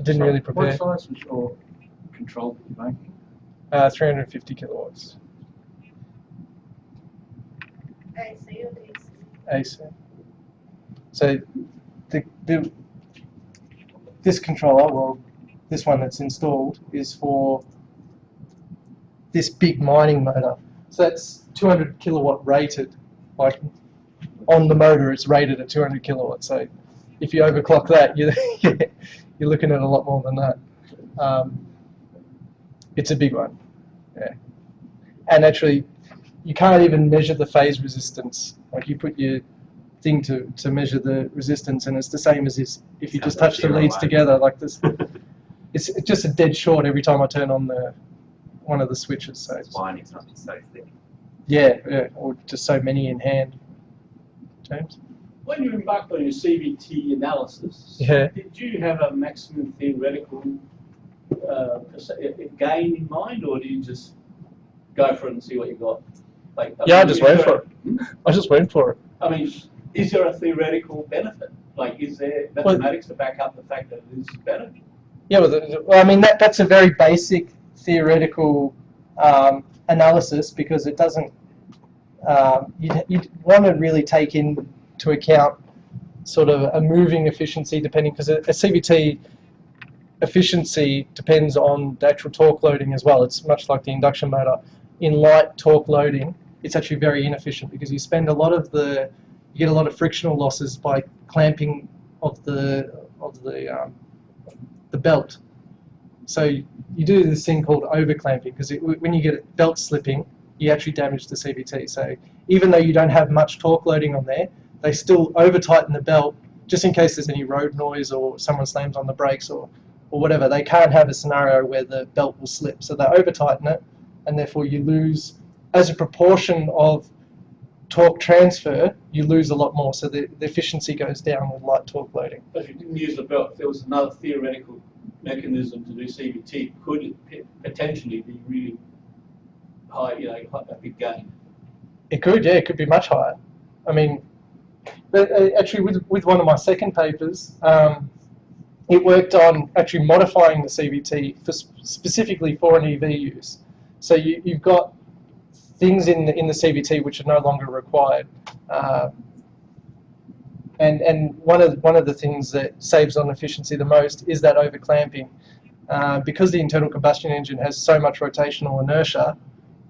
didn't really prepare. What size was your control that you're making? 350 kilowatts. AC or DC? AC. So this controller, well, this one that's installed, is for this big mining motor. So that's 200 kilowatt rated. Like on the motor, it's rated at 200 kilowatts. So if you overclock that, you're looking at a lot more than that. It's a big one. Yeah. And actually, you can't even measure the phase resistance. Like you put your thing to measure the resistance, and it's the same as if you just touch the leads together like this. It's just a dead short every time I turn on one of the switches. So It's windings not just so thick. yeah, or just so many in hand. James? When you embarked on your CVT analysis, Yeah. did you have a maximum theoretical gain in mind, or did you just go for it and see what you got? Like, Yeah, I just went for it. I just went for it. I mean, is there a theoretical benefit? Like, is there mathematics to back up the fact that it is better? Yeah, well, I mean, that's a very basic theoretical analysis, because it doesn't, you want to really take into account sort of a moving efficiency depending, because a CVT efficiency depends on the actual torque loading as well. It's much like the induction motor. In light torque loading, it's actually very inefficient because you spend you get a lot of frictional losses by clamping of the belt. So you do this thing called overclamping, because when you get belt slipping, you actually damage the CVT. So even though you don't have much torque loading on there, they still over tighten the belt just in case there's any road noise or someone slams on the brakes or whatever. They can't have a scenario where the belt will slip. So they over tighten it, and therefore you lose, as a proportion of torque transfer, you lose a lot more. So the efficiency goes down with light torque loading. But if you didn't use the belt, if there was another theoretical mechanism to do CVT, could it potentially be really high, a big gain? It could, yeah, it could be much higher. I mean, but actually with one of my second papers, it worked on actually modifying the CVT specifically for an EV use. So you've got things in the CVT which are no longer required, and one of the things that saves on efficiency the most is that overclamping. Because the internal combustion engine has so much rotational inertia,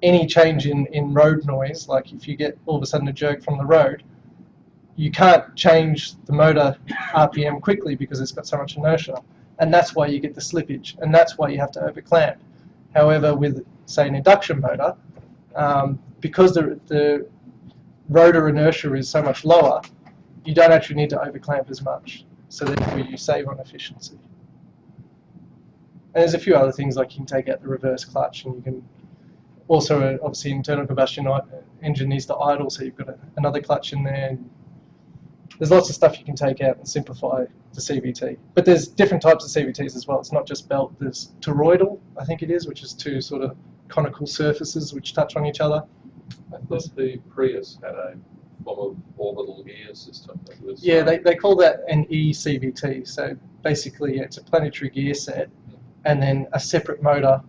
any change in road noise, like if you get all of a sudden a jerk from the road, you can't change the motor RPM quickly because it's got so much inertia, and that's why you get the slippage, and that's why you have to overclamp. However, with, say, an induction motor, because the rotor inertia is so much lower, you don't actually need to overclamp as much, so therefore you save on efficiency. And there's a few other things, like you can take out the reverse clutch, and you can also, obviously, internal combustion engine needs to idle, so you've got another clutch in there. And there's lots of stuff you can take out and simplify the CVT. But there's different types of CVTs as well. It's not just belt. There's toroidal, I think it is, which is two sort of conical surfaces which touch on each other. I thought the Prius had a form of orbital gear system that was... Yeah, they call that an eCVT. So basically, it's a planetary gear set and then a separate motor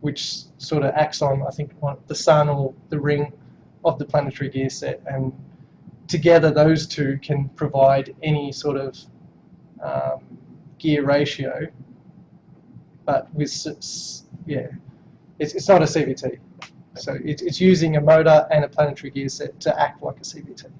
which sort of acts on, I think, the sun or the ring of the planetary gear set, and together those two can provide any sort of gear ratio, but with, yeah, it's not a CVT. So it's using a motor and a planetary gear set to act like a CVT.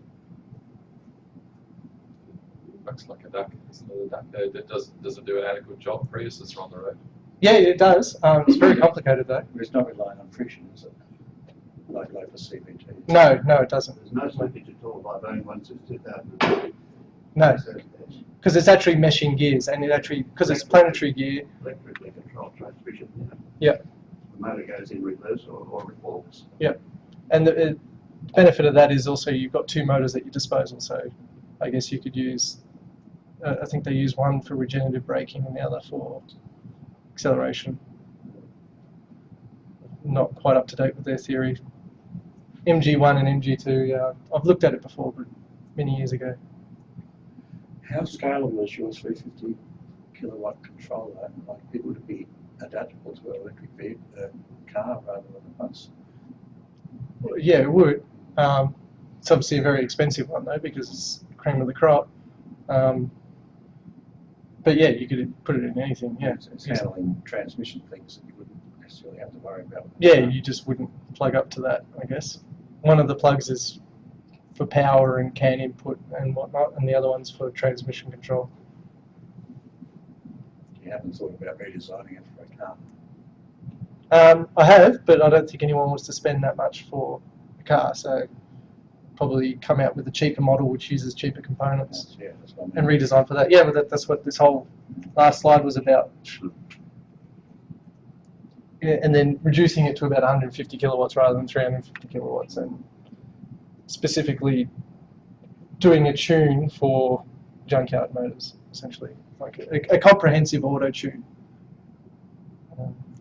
Looks like a duck, isn't it? A duck. It doesn't do an adequate job. Priuses are on the road. Yeah, it does. It's very complicated though. It's not relying on friction, is it? Like the CVT. No, it doesn't. There's no slippage at all. I've owned one since 2000. No, because it's actually meshing gears, and it actually, because it's planetary gear. Electrically controlled transmission. Yeah. The motor goes in reverse or revolves. Yeah, and the benefit of that is also you've got two motors at your disposal. So I guess you could use, I think they use one for regenerative braking and the other for acceleration. Not quite up to date with their theory. MG1 and MG2, yeah, I've looked at it before, but many years ago. How scalable is your 350 kilowatt controller? Like, it would be adaptable to an electric vehicle, car rather than a bus? Well, yeah, it would. It's obviously a very expensive one though, because it's cream of the crop. But yeah, you could put it in anything. Yeah, It's handling transmission things that you wouldn't necessarily have to worry about. Yeah, you just wouldn't plug up to that, I guess. One of the plugs is for power and CAN input and whatnot, and the other one's for transmission control. You haven't thought about redesigning it for a car? I have, but I don't think anyone wants to spend that much for a car, so probably come out with a cheaper model which uses cheaper components Yeah, that's what I mean. and redesign for that. Yeah, but that's what this whole last slide was about. Yeah, and then reducing it to about 150 kilowatts rather than 350 kilowatts, and specifically doing a tune for junkyard motors, essentially, like a comprehensive auto tune.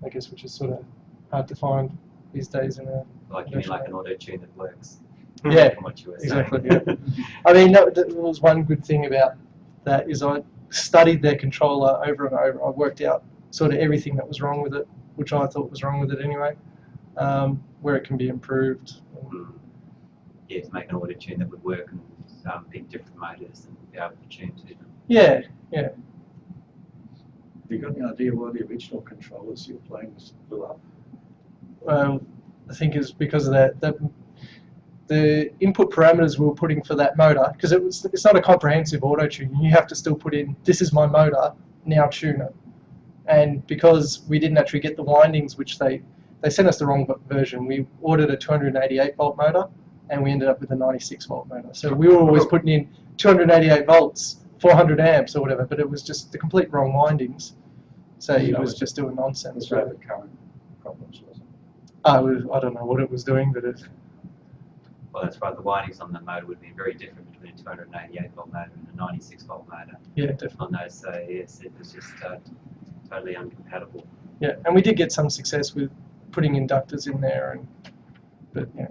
I guess, which is sort of hard to find these days in a. Like, you mean like an auto tune that works? Yeah, From what you were exactly. saying. Yeah. I mean, that was one good thing about that is I studied their controller over and over. I worked out sort of everything that was wrong with it, which I thought was wrong with it anyway, where it can be improved. Yeah, to make an auto tune that would work and pick different motors and be able to tune to them. Yeah, yeah. Have you got any idea why the original controllers you were playing blew up? I think it's because of that. The input parameters we were putting for that motor, because it's not a comprehensive auto tune. You have to still put in, this is my motor, now tune it. And because we didn't actually get the windings, which they sent us the wrong version, we ordered a 288 volt motor and we ended up with a 96 volt motor. So we were always putting in 288 volts, 400 amps or whatever, but it was just the complete wrong windings. So it was just doing nonsense. It's rather current problems, wasn't it? I don't know what it was doing, but it. Well, that's right. The windings on the motor would be very different between a 288 volt motor and a 96 volt motor. Yeah, definitely. On those, so yes, it was just totally uncompatible. Yeah, and we did get some success with putting inductors in there, but yeah,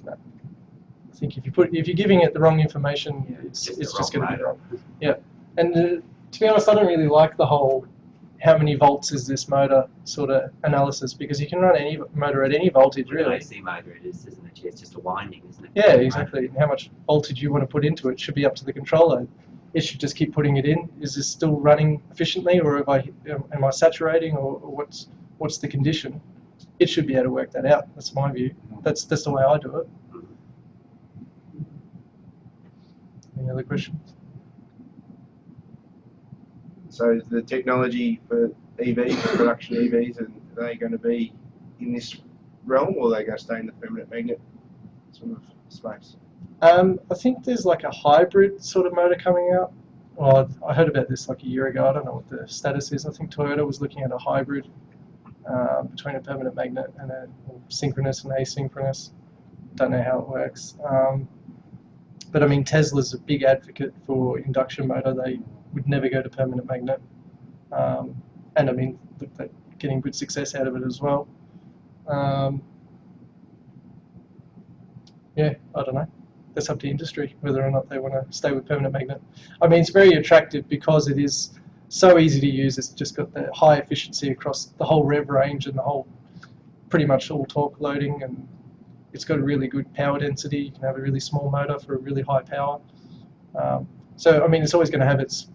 no. I think if you're giving it the wrong information, Yeah, it's just just the going to be wrong wrong. Yeah, and to be honest, I don't really like the whole how many volts is this motor sort of analysis, because you can run any motor at any voltage An really. AC motor it is, isn't it? Yeah, it's just a winding, isn't it? Yeah, exactly. And how much voltage you want to put into it should be up to the controller. It should just keep putting it in. Is this still running efficiently, or am I saturating, or what's the condition? It should be able to work that out. That's my view. That's the way I do it. Any other questions? So is the technology for EVs, production EVs, and are they going to be in this realm, or are they going to stay in the permanent magnet sort of space? I think there's like a hybrid sort of motor coming out. Well, I heard about this like a year ago. I don't know what the status is. I think Toyota was looking at a hybrid between a permanent magnet and a synchronous and asynchronous. Don't know how it works. But I mean, Tesla's a big advocate for induction motor. They would never go to permanent magnet. And I mean, they're getting good success out of it as well. Yeah, I don't know. That's up to industry, whether or not they want to stay with permanent magnet. I mean, it's very attractive because it is so easy to use. It's just got the high efficiency across the whole rev range and the whole, pretty much all torque loading, and it's got a really good power density. You can have a really small motor for a really high power. So, I mean, it's always going to have its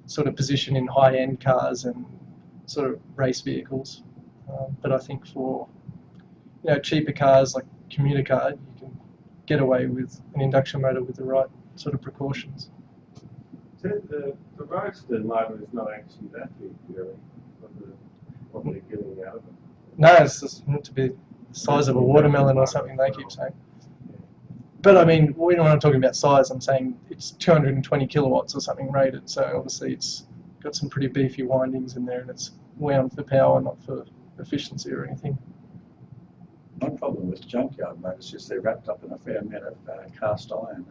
sort of position in high-end cars and sort of race vehicles. But I think for, cheaper cars like commuter car, you can get away with an induction motor with the right sort of precautions. So the Roadster motor is not actually that big, really, what they're getting out of it. No, it's just meant to be the size of a watermelon or something, they keep saying. But I mean, when I'm talking about size, I'm saying it's 220 kilowatts or something rated, so obviously it's got some pretty beefy windings in there, and it's wound for power, not for efficiency or anything. My problem with junkyard motors is they're wrapped up in a fair amount of cast iron.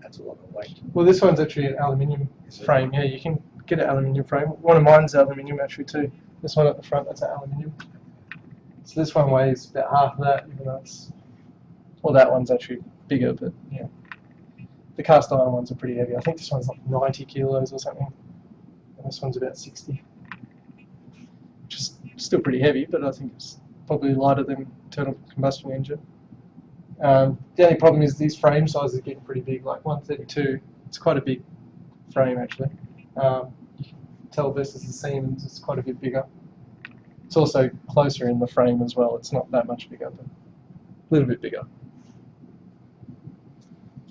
That's a lot of weight. Well, this one's actually an aluminium frame. Yeah, you can get an aluminium frame. One of mine's aluminium actually too. This one at the front, that's an aluminium. So this one weighs about half of that, even though it's, well, that one's actually bigger, but yeah. The cast iron ones are pretty heavy. I think this one's like 90 kilos or something, and this one's about 60. Which is still pretty heavy, but I think it's probably lighter than internal combustion engine. The only problem is these frame sizes are getting pretty big, like 132. It's quite a big frame actually. You can tell versus the Siemens, it's quite a bit bigger. It's also closer in the frame as well. It's not that much bigger, but a little bit bigger.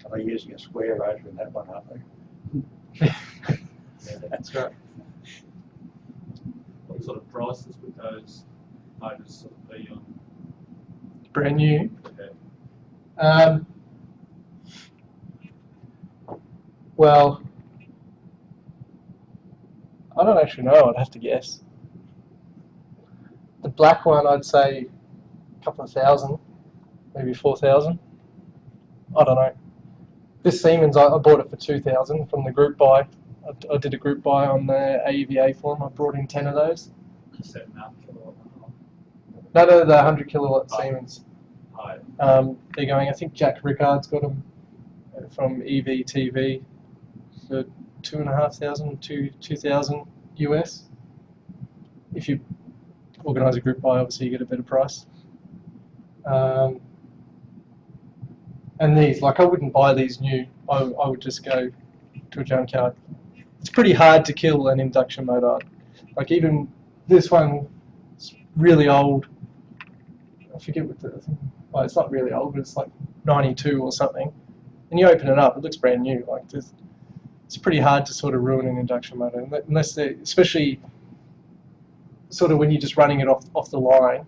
Are they using a square rotor in that one, aren't they? Yeah, that's right. What sort of prices would those motors sort of be on? Brand new. Okay. Well, I don't actually know. I'd have to guess. The black one, I'd say a couple of thousand, maybe 4,000. I don't know. This Siemens, I bought it for 2,000 from the group buy. I did a group buy on the AEVA forum. I brought in 10 of those. 7.5 kilowatt. No, the 100 kilowatt Siemens. High. They're going, I think Jack Rickard's got them from EVTV for 2,500 to 2,000 US. If you organise a group buy, obviously you get a better price. And these, like, I wouldn't buy these new. I would just go to a junkyard. It's pretty hard to kill an induction motor. Like, even this one, it's really old. I forget what the, well, it's not really old, but it's like 92 or something. And you open it up, it looks brand new. Like, it's pretty hard to sort of ruin an induction motor, unless they, especially sort of when you're just running it off the line.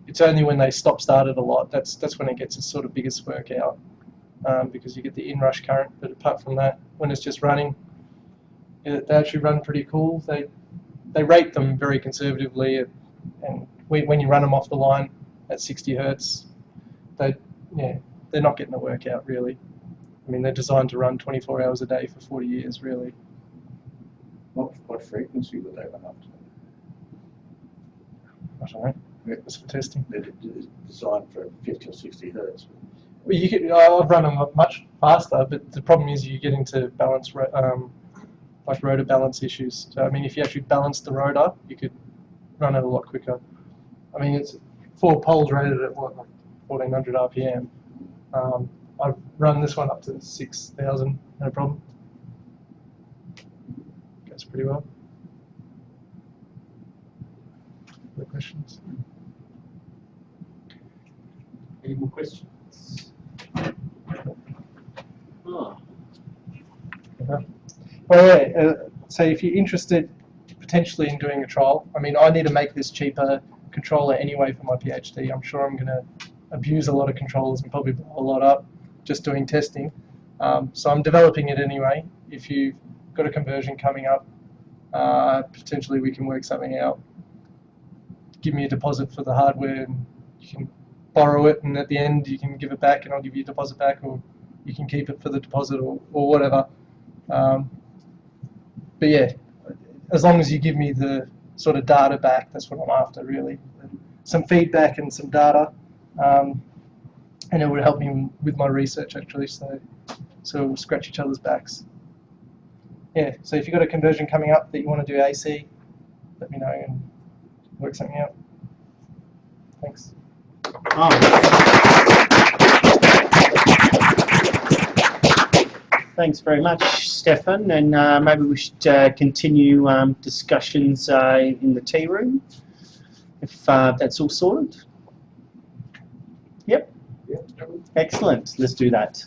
It's only when they stop-start it a lot, that's when it gets its sort of biggest work out, because you get the inrush current. But apart from that, when it's just running, they actually run pretty cool. They rate them very conservatively, and when you run them off the line at 60 hertz, they're not getting the work out really. I mean, they're designed to run 24 hours a day for 40 years, really. What frequency would they run up to? I don't know. It's for testing. They're designed for 50 or 60 hertz. Well, I've run them much faster, but the problem is you get into balance, like rotor balance issues. So I mean, if you actually balance the rotor, you could run it a lot quicker. I mean, it's 4 poles rated at what, like 1,400 RPM. I've run this one up to 6,000, no problem. Goes pretty well. Other questions? Any more questions? Oh. Well, yeah, so if you're interested potentially in doing a trial, I mean, I need to make this cheaper controller anyway for my PhD. I'm sure I'm going to abuse a lot of controllers and probably blow a lot up just doing testing. So I'm developing it anyway. If you've got a conversion coming up, potentially we can work something out. Give me a deposit for the hardware, and you can borrow it, and at the end you can give it back and I'll give you a deposit back, or you can keep it for the deposit, or whatever. But yeah, as long as you give me the sort of data back, that's what I'm after really. Some feedback and some data, and it would help me with my research actually, so we'll scratch each other's backs. Yeah, so if you've got a conversion coming up that you want to do AC, let me know and work something out. Thanks. Oh. Thanks very much, Stefan, and maybe we should continue discussions in the tea room, if that's all sorted. Yep. Excellent. Let's do that.